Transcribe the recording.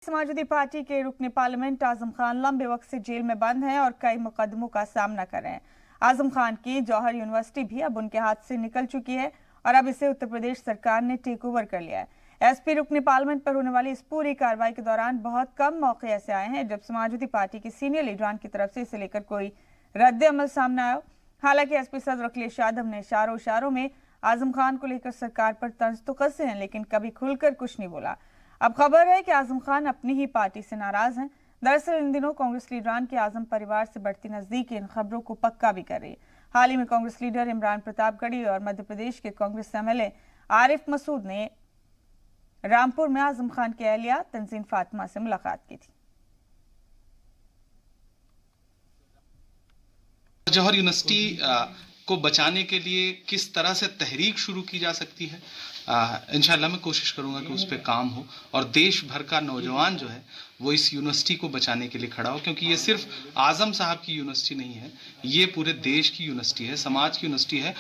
Samajwadi party के रुकने parliament Azam Khan लंबे वक्त से जेल में बंद हैं और कई मुकदमों का सामना कर रहे हैं। आजम खान की जौहर यूनिवर्सिटी भी अब उनके हाथ से निकल चुकी है और अब इसे उत्तर प्रदेश सरकार ने टेक ओवर कर लिया है। एसपी रुकने पार्लियामेंट पर होने वाली इस पूरी कार्रवाई के दौरान बहुत कम मौके ऐसे आए हैं जब समाजवादी पार्टी के सीनियर लीडरान की तरफ से इसे लेकर कोई रद्द अमल सामने आया। हालांकि एसपी सदर अखिलेश यादव ने इशारों में आजम खान को लेकर सरकार पर तंज तो कसे हैं, लेकिन कभी खुलकर कुछ नहीं बोला। अब खबर है कि आजम खान अपनी ही पार्टी से नाराज हैं। दरअसल इन दिनों कांग्रेस लीडरान के आजम परिवार से बढ़ती नजदीकी इन खबरों को पक्का भी कर रही है। हाल ही में कांग्रेस लीडर इमरान प्रतापगढ़ी और मध्य प्रदेश के कांग्रेस एमएलए आरिफ मसूद ने रामपुर में आजम खान की अहलिया तंजीन फातिमा से मुलाकात की थी। जौहर यूनिवर्सिटी को बचाने के लिए किस तरह से तहरीक शुरू की जा सकती है, इंशाल्लाह मैं कोशिश करूंगा कि उस पर काम हो और देश भर का नौजवान जो है वो इस यूनिवर्सिटी को बचाने के लिए खड़ा हो, क्योंकि ये सिर्फ आजम साहब की यूनिवर्सिटी नहीं है, ये पूरे देश की यूनिवर्सिटी है, समाज की यूनिवर्सिटी है।